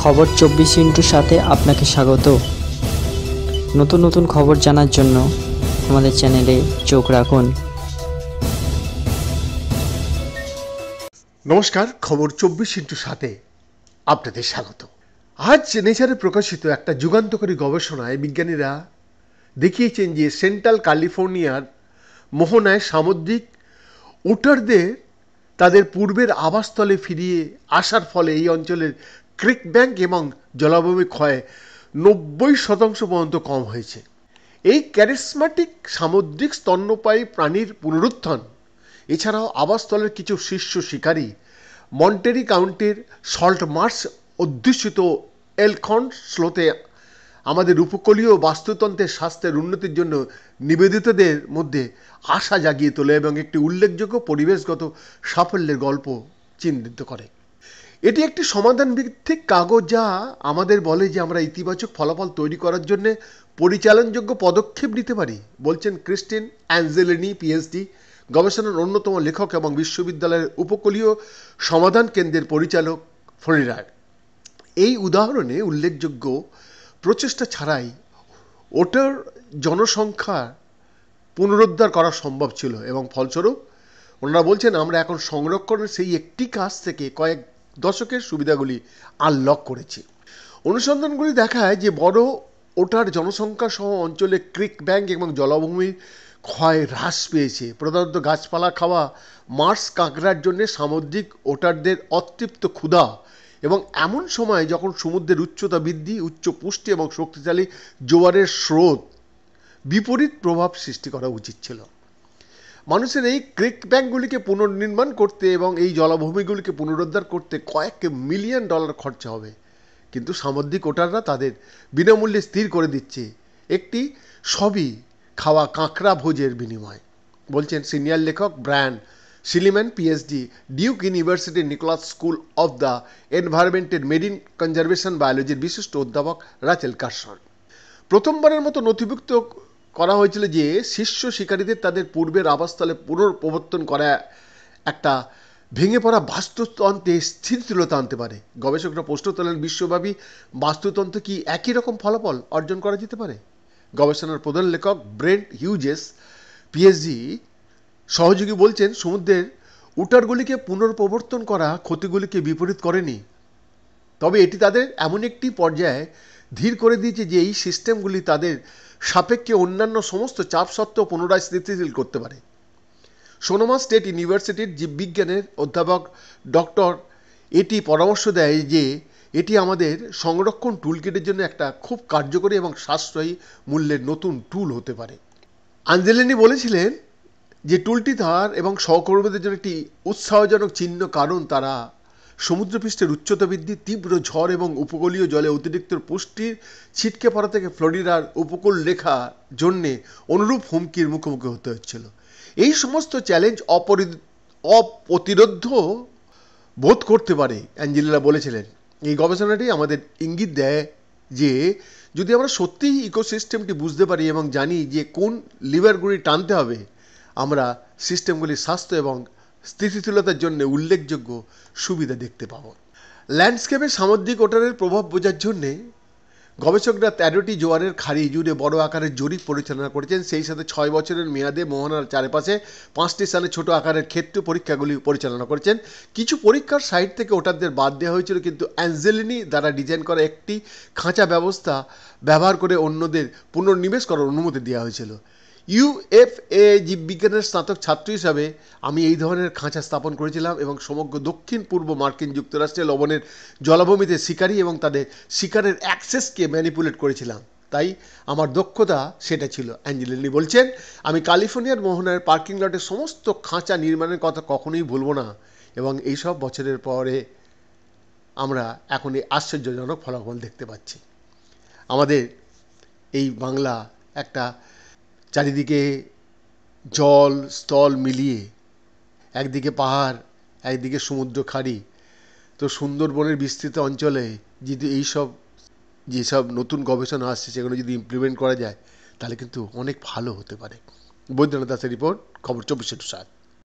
খবর 24 সাথে আপনাকে স্বাগত। নতুন নতুন খবর জানার জন্য আমাদের চ্যানেলে চোখ রাখুন। নমস্কার, খবর 24/7 আপনাদের স্বাগত। আজ নেচারে প্রকাশিত একটা যুগান্তকারী গবেষণায় বিজ্ঞানীরা দেখিয়েছেন যে সেন্ট্রাল ক্যালিফোর্নিয়ার মোহনায় সামুদ্রিক ওটারদের তাদের পূর্বের আবাসস্থলে ফিরিয়ে আসার ফলে এই অঞ্চলের ক্রিক ব্যাংক এবং জলাভূমি ক্ষয় 90% পর্যন্ত কম হয়েছে। এই ক্যারিসমাটিক সামুদ্রিক স্তন্যপায়ী প্রাণীর পুনরুত্থান এছাড়াও আবাসস্থলের কিছু শীর্ষ শিকারী মন্টেরি কাউন্টির সল্ট মার্শ অধ্যুষিত এলখন স্লোতে আমাদের উপকূলীয় বাস্তুতন্ত্রের স্বাস্থ্যের উন্নতির জন্য নিবেদিতদের মধ্যে আশা জাগিয়ে তোলে এবং একটি উল্লেখযোগ্য পরিবেশগত সাফল্যের গল্প চিহ্নিত করে। এটি একটি সমাধান ভিত্তিক কাগজ যা আমাদের বলে যে আমরা ইতিবাচক ফলাফল তৈরি করার জন্য পরিচালনযোগ্য পদক্ষেপ নিতে পারি, বলছেন ক্রিস্টিন অ্যাঞ্জেলিনি, পিএইচডি, গবেষণার অন্যতম লেখক এবং বিশ্ববিদ্যালয়ের উপকূলীয় সমাধান কেন্দ্রের পরিচালক ফ্লোরিডার। এই উদাহরণে উল্লেখযোগ্য প্রচেষ্টা ছাড়াই ওটার জনসংখ্যা পুনরুদ্ধার করা সম্ভব ছিল এবং ফলস্বরূপ ওনারা বলছেন আমরা এখন সংরক্ষণের সেই একটি কাজ থেকে কয়েক দশকের সুবিধাগুলি আনলক করেছি। অনুসন্ধানগুলি দেখায় যে বড় ওটার জনসংখ্যা সহ অঞ্চলে ক্রিক ব্যাংক এবং জলাভূমির ক্ষয় হ্রাস পেয়েছে। প্রধানত গাছপালা খাওয়া মার্শ কাঁকড়ার জন্য সামুদ্রিক ওটারদের অতৃপ্ত ক্ষুধা এবং এমন সময় যখন সমুদ্রের উচ্চতা বৃদ্ধি, উচ্চ পুষ্টি এবং শক্তিশালী জোয়ারের স্রোত বিপরীত প্রভাব সৃষ্টি করা উচিত ছিল। মানুষের এই ক্রিক ব্যাংকগুলিকে পুনর্নির্মাণ করতে এবং এই জলাভূমিগুলিকে পুনরুদ্ধার করতে কয়েক মিলিয়ন ডলার খরচা হবে, কিন্তু সামুদ্রিক ওটাররা তাদের বিনামূল্যে স্থির করে দিচ্ছে একটি সবই খাওয়া কাঁকড়া ভোজের বিনিময়, বলছেন সিনিয়র লেখক ব্রায়ান সিলিম্যান, পিএইচডি, ডিউক ইউনিভার্সিটির নিকোলাস স্কুল অফ দ্য এনভায়রনমেন্টের মেরিন কনজারভেশন বায়োলজির বিশিষ্ট অধ্যাপক রাচেল কার্সন। প্রথমবারের মতো নথিভুক্ত করা হয়েছিল যে শীর্ষ শিকারীদের তাদের পূর্বের আবাসস্থলে পুনঃপ্রবর্তন করা একটা ভেঙে পড়া বাস্তুতন্ত্রে স্থিতিশীলতা আনতে পারে। গবেষকরা প্রশ্ন তোলেন, বিশ্বব্যাপী বাস্তুতন্ত্র কি একই রকম ফলাফল অর্জন করা যেতে পারে? গবেষণার প্রধান লেখক ব্রেন্ট হিউজেস, পিএইচডি সহযোগী, বলছেন সমুদ্রের উটারগুলিকে পুনঃপ্রবর্তন করা ক্ষতিগুলিকে বিপরীত করেনি, তবে এটি তাদের এমন একটি পর্যায়ে ধীর করে দিয়েছে যে এই সিস্টেমগুলি তাদের সাপেক্ষে অন্যান্য সমস্ত চাপ সত্ত্বেও পুনরায় স্থিতিশীল করতে পারে। সোনোমা স্টেট ইউনিভার্সিটির জীববিজ্ঞানের অধ্যাপক ডক্টর এটি পরামর্শ দেয় যে এটি আমাদের সংরক্ষণ টুলকিটের জন্য একটা খুব কার্যকরী এবং সাশ্রয়ী মূল্যের নতুন টুল হতে পারে। আঞ্জেলিনি বলেছিলেন যে টুলটি তার এবং সহকর্মীদের জন্য একটি উৎসাহজনক চিহ্ন, কারণ তারা সমুদ্রপৃষ্ঠের উচ্চতা বৃদ্ধি, তীব্র ঝড় এবং উপকূলীয় জলে অতিরিক্ত পুষ্টির ছিটকে পড়া থেকে ফ্লোরিডার উপকূল রেখার জন্যে অনুরূপ হুমকির মুখোমুখি হতে হচ্ছিল। এই সমস্ত চ্যালেঞ্জ অপ্রতিরোধ্য বোধ করতে পারে, অ্যাঞ্জেলিনা বলেছিলেন। এই গবেষণাটি আমাদের ইঙ্গিত দেয় যে যদি আমরা সত্যিই ইকোসিস্টেমটি বুঝতে পারি এবং জানি যে কোন লিভারগুলি টানতে হবে, আমরা সিস্টেমগুলির স্বাস্থ্য এবং স্থিতিশীলতার জন্য উল্লেখযোগ্য সুবিধা দেখতে পাব। ল্যান্ডস্কেপে সামুদ্রিক ওটারের প্রভাব বোঝার জন্যে গবেষকরা 13টি জোয়ারের খাড়ি জুড়ে বড় আকারের জরিপ পরিচালনা করেছেন। সেই সাথে 6 বছরের মেয়াদে মোহনার চারপাশে 5টি স্থানে ছোট আকারের ক্ষেত্র পরীক্ষাগুলি পরিচালনা করেছেন। কিছু পরীক্ষার সাইট থেকে ওটারদের বাদ দেওয়া হয়েছিল, কিন্তু অ্যাঞ্জেলিনি দ্বারা ডিজাইন করা একটি খাঁচা ব্যবস্থা ব্যবহার করে অন্যদের পুনর্নিবেশ করার অনুমতি দেওয়া হয়েছিল। ইউএফএ জীববিজ্ঞানের স্নাতক ছাত্র হিসাবে আমি এই ধরনের খাঁচা স্থাপন করেছিলাম এবং সমগ্র দক্ষিণ পূর্ব মার্কিন যুক্তরাষ্ট্রে লবণের জলাভূমিতে শিকারী এবং তাদের শিকারের অ্যাক্সেসকে ম্যানিপুলেট করেছিলাম, তাই আমার দক্ষতা সেটা ছিল। অ্যাঞ্জেলিনি বলছেন, আমি ক্যালিফোর্নিয়ার মোহনার পার্কিং লটে সমস্ত খাঁচা নির্মাণের কথা কখনোই ভুলব না এবং এইসব বছরের পরে আমরা এখন এই আশ্চর্যজনক ফলাফল দেখতে পাচ্ছি। আমাদের এই বাংলা একটা চারিদিকে জল স্থল মিলিয়ে, একদিকে পাহাড়, একদিকে সমুদ্র খাড়ি, তো সুন্দরবনের বিস্তৃত অঞ্চলে যদি এইসব যেসব নতুন গবেষণা আসছে সেগুলো যদি ইমপ্লিমেন্ট করা যায় তাহলে কিন্তু অনেক ভালো হতে পারে। বৈদ্যনাথ দাসের রিপোর্ট, খবর 24/7।